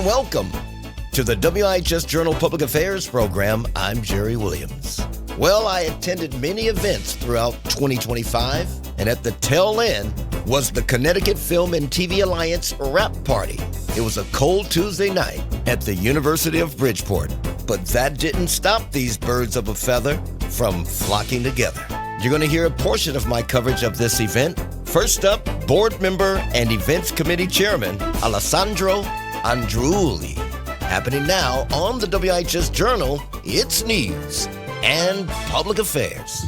welcome to the WIHS Journal Public Affairs program. I'm Jerry Williams. Well, I attended many events throughout 2025, and at the tail end was the Connecticut Film and TV Alliance wrap party. It was a cold Tuesday night at the University of Bridgeport, but that didn't stop these birds of a feather from flocking together. You're going to hear a portion of my coverage of this event. First up, board member and events committee chairman Alessandro Andreuli. Happening now on the WIHS Journal, it's news and public affairs.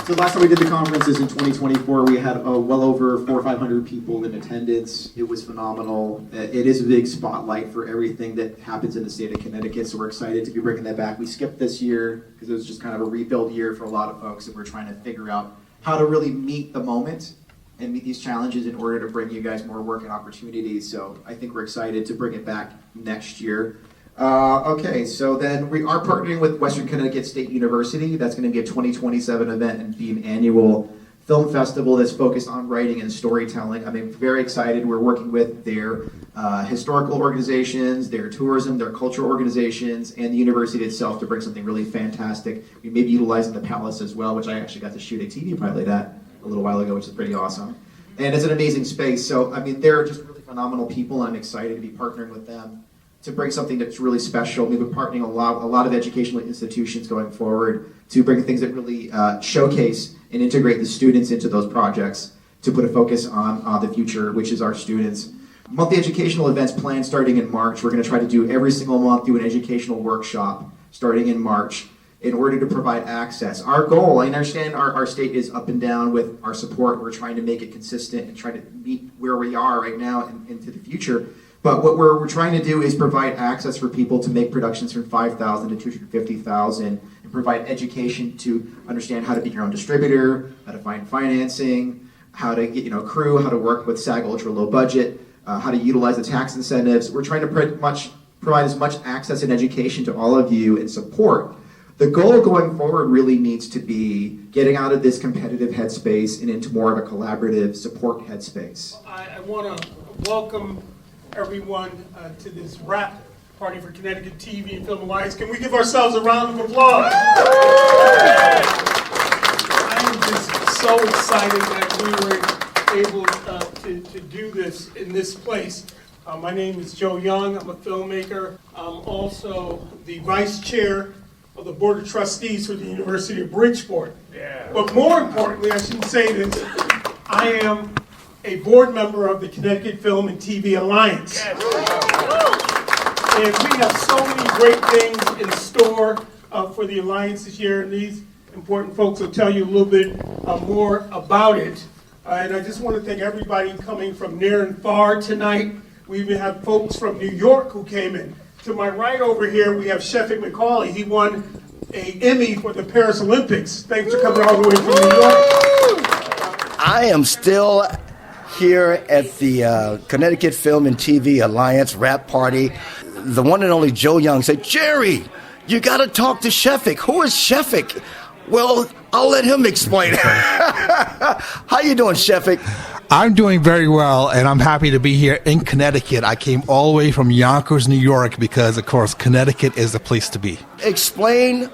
So last time we did the conferences in 2024, we had well over 400 or 500 people in attendance. It was phenomenal. It is a big spotlight for everything that happens in the state of Connecticut, so we're excited to be bringing that back. We skipped this year because it was just kind of a rebuild year for a lot of folks, and we're trying to figure out how to really meet the moment and meet these challenges in order to bring you guys more work and opportunities. So I think we're excited to bring it back next year. Okay, so then we are partnering with Western Connecticut State University. That's going to be a 2027 event and be an annual film festival that's focused on writing and storytelling. I'm very excited. We're working with their historical organizations, their tourism, their cultural organizations, and the university itself to bring something really fantastic. We may be utilizing the Palace as well, which I actually got to shoot a TV pilot at a little while ago, which is pretty awesome. And it's an amazing space. So, they're just really phenomenal people, and I'm excited to be partnering with them to bring something that's really special. We've been partnering a lot of educational institutions going forward to bring things that really showcase and integrate the students into those projects to put a focus on the future, which is our students. Monthly educational events planned starting in March. We're going to try to do every single month, do an educational workshop starting in March in order to provide access. Our goal, I understand our state is up and down with our support. We're trying to make it consistent and try to meet where we are right now and into the future. But what we're trying to do is provide access for people to make productions from $5,000 to $250,000 and provide education to understand how to be your own distributor, how to find financing, how to get crew, how to work with SAG ultra low budget, how to utilize the tax incentives. We're trying to provide as much access and education to all of you and support. The goal going forward really needs to be getting out of this competitive headspace and into more of a collaborative support headspace. I want to welcome everyone to this wrap party for Connecticut TV and Film Alliance. Can we give ourselves a round of applause? I am just so excited that we were able to do this in this place. My name is Joe Young. I'm a filmmaker. I'm also the vice chair of the Board of Trustees for the University of Bridgeport. Yeah. But more importantly, I should say this, I am a board member of the Connecticut Film and TV Alliance. Yes. And we have so many great things in store for the Alliance this year, and these important folks will tell you a little bit more about it. And I just want to thank everybody coming from near and far tonight. We even have folks from New York who came in. To my right over here, we have Sheffick McCauley. He won an Emmy for the Paris Olympics. Thanks for coming all the way from New York. I am still here at the Connecticut Film and TV Alliance wrap party. The one and only Joe Young said, "Jerry, you got to talk to Sheffick." Who is Sheffick? Well, I'll let him explain. How you doing, Sheffick? I'm doing very well, and I'm happy to be here in Connecticut. I came all the way from Yonkers, New York, because, of course, Connecticut is the place to be. Explain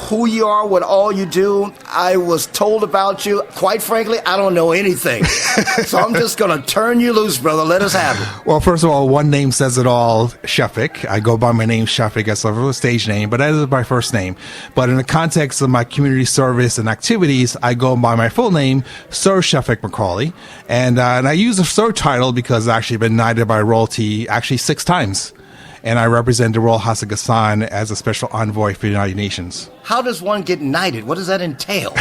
who you are, what all you do. I was told about you. Quite frankly, I don't know anything. So I'm just going to turn you loose, brother. Let us have it. Well, first of all, one name says it all, Sheffick. I go by my name, Sheffick, as a stage name, but that is my first name. But in the context of my community service and activities, I go by my full name, Sir Sheffick McCauley. And I use the Sir title because I've actually been knighted by royalty 6 times. And I represent the Royal House of Gassan as a special envoy for the United Nations. How does one get knighted? What does that entail?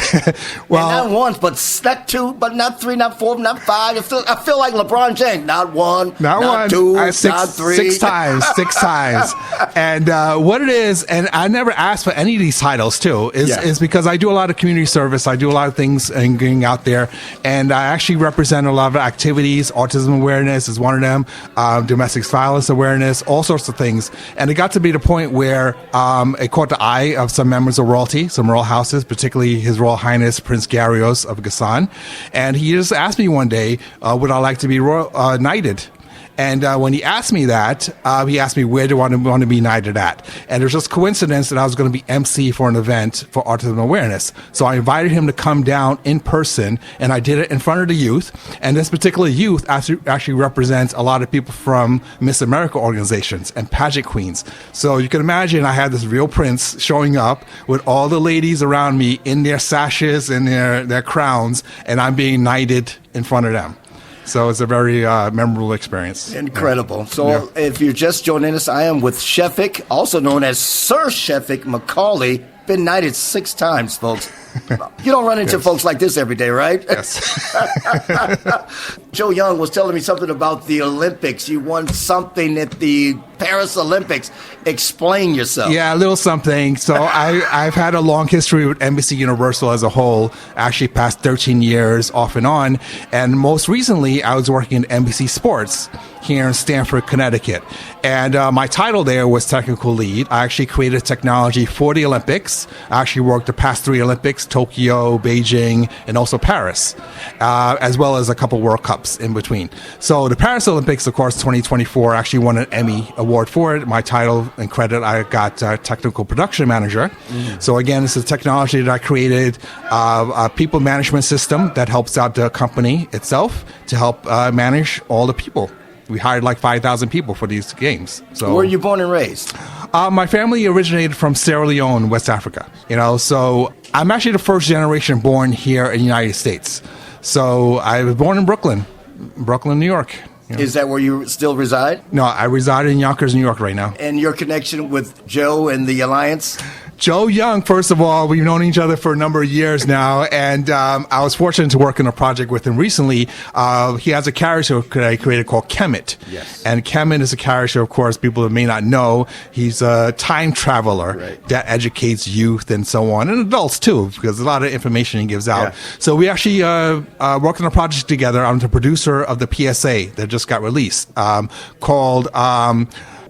Well, and not once, but not 2, but not 3, not 4, not 5. I feel like LeBron James. Not 1, not 2, not 3. 6 times, 6 times. And what it is, and I never asked for any of these titles too, is because I do a lot of community service. I do a lot of things and getting out there. And I actually represent a lot of activities. Autism awareness is one of them. Domestic violence awareness, all sorts of things. And it got to be the point where it caught the eye of some members of royalty, some royal houses, particularly His Royal Highness Prince Garios of Gassan. And he just asked me one day, would I like to be knighted? And when he asked me that, he asked me where do I want to be knighted at. And it was just coincidence that I was going to be MC for an event for autism awareness. So I invited him to come down in person, and I did it in front of the youth. And this particular youth actually represents a lot of people from Miss America organizations and pageant queens. So you can imagine I had this real prince showing up with all the ladies around me in their sashes and their crowns, and I'm being knighted in front of them. So it's a very memorable experience. Incredible. Yeah. So if you're just joining us, I am with Sheffic, also known as Sir Sheffic Macaulay. Been knighted 6 times, folks. You don't run into folks like this every day, right? Yes. Joe Young was telling me something about the Olympics. You won something at the Paris Olympics. Explain yourself. Yeah, a little something. So I've had a long history with NBC Universal as a whole, actually past 13 years off and on. And most recently, I was working at NBC Sports here in Stamford, Connecticut. And my title there was technical lead. I actually created technology for the Olympics. I actually worked the past 3 Olympics, Tokyo, Beijing, and also Paris, as well as a couple World Cups in between. So the Paris Olympics, of course, 2024, actually won an Emmy award for it. My title and credit, I got technical production manager. So again, it's a technology that I created, a people management system that helps out the company itself to help manage all the people. We hired like 5,000 people for these games. So, where were you born and raised? My family originated from Sierra Leone, West Africa. So I'm actually the first generation born here in the United States. So I was born in Brooklyn, New York. Is that where you still reside? No, I reside in Yonkers, New York right now. And your connection with Joe and the Alliance? Joe Young, first of all, we've known each other for a number of years now, and I was fortunate to work on a project with him recently. He has a character that I created called Kemet. Yes. And Kemet is a character, of course, people that may not know. He's a time traveler that educates youth and so on, and adults too, because a lot of information he gives out. Yeah. So we actually worked on a project together. I'm the producer of the PSA that just got released called...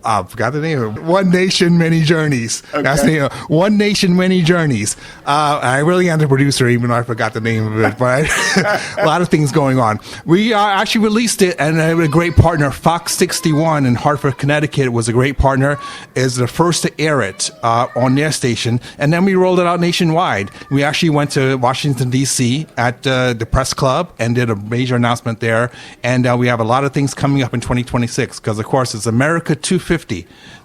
I forgot the name of it. One Nation, Many Journeys. Okay. That's the name. One Nation, Many Journeys. I really am the producer, even though I forgot the name of it. But a lot of things going on. We actually released it, and a great partner, Fox 61 in Hartford, Connecticut, was a great partner. Is the first to air it on their station, and then we rolled it out nationwide. We actually went to Washington D.C. at the press club and did a major announcement there. And we have a lot of things coming up in 2026 because, of course, it's America 250.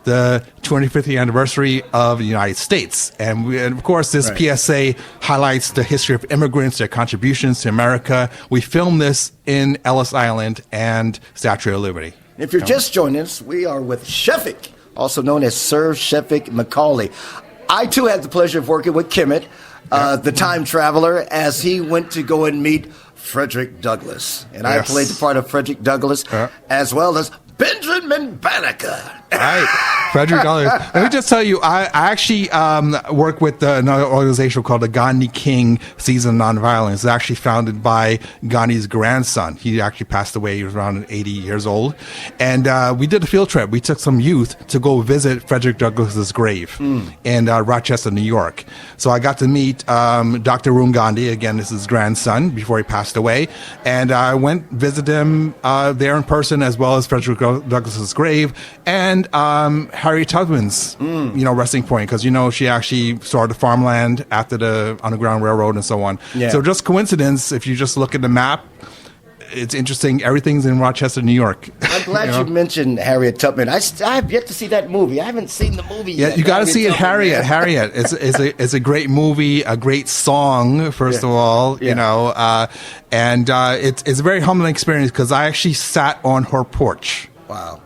The 25th anniversary of the United States. And of course, this PSA highlights the history of immigrants, their contributions to America. We filmed this in Ellis Island and Statue of Liberty. If you're just joining us, we are with Sheffic, also known as Sir Sheffic Macaulay. I, too, had the pleasure of working with Kemet, the time traveler, as he went to go and meet Frederick Douglass. And I played the part of Frederick Douglass, as well as Benjamin Banneker. Right. Frederick Douglass. Let me just tell you, I actually work with another organization called the Gandhi King Season of Nonviolence. It's actually founded by Gandhi's grandson. He actually passed away. He was around 80 years old. And we did a field trip. We took some youth to go visit Frederick Douglass's grave in Rochester, New York. So I got to meet Dr. Arun Gandhi. Again, this is his grandson before he passed away. And I went visit him there in person, as well as Frederick Douglass's grave, and Harriet Tubman's, resting point, because she actually started farmland after the Underground Railroad and so on. Yeah. So just coincidence. If you just look at the map, it's interesting. Everything's in Rochester, New York. I'm glad you mentioned Harriet Tubman. I have yet to see that movie. I haven't seen the movie yet. Yeah, you got to see it, Harriet. Harriet. It's a great movie, a great song, first of all, and it's a very humbling experience because I actually sat on her porch. Wow.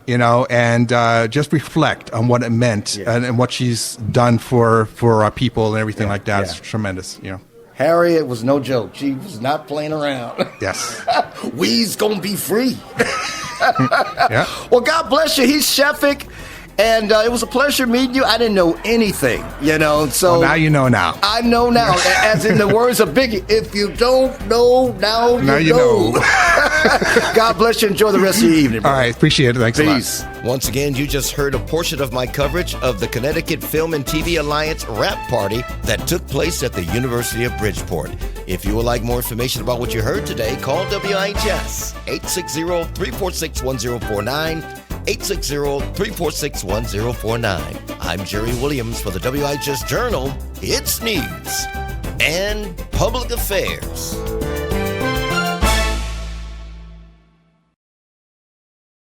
And just reflect on what it meant and what she's done for our people and everything like that. It's tremendous, Harriet was no joke. She was not playing around. Yes. We's gonna be free. Well, God bless you. He's Sheffic. And it was a pleasure meeting you. I didn't know anything, so... Well, now you know now. I know now. As in the words of Biggie, if you don't know, now you know. God bless you. Enjoy the rest of your evening, bro. All right, appreciate it. Thanks a lot. Peace. Once again, you just heard a portion of my coverage of the Connecticut Film and TV Alliance wrap party that took place at the University of Bridgeport. If you would like more information about what you heard today, call WIHS 860-346-1049, 860-346-1049. I'm Jerry Williams for the WIHS Journal. It's news and public affairs.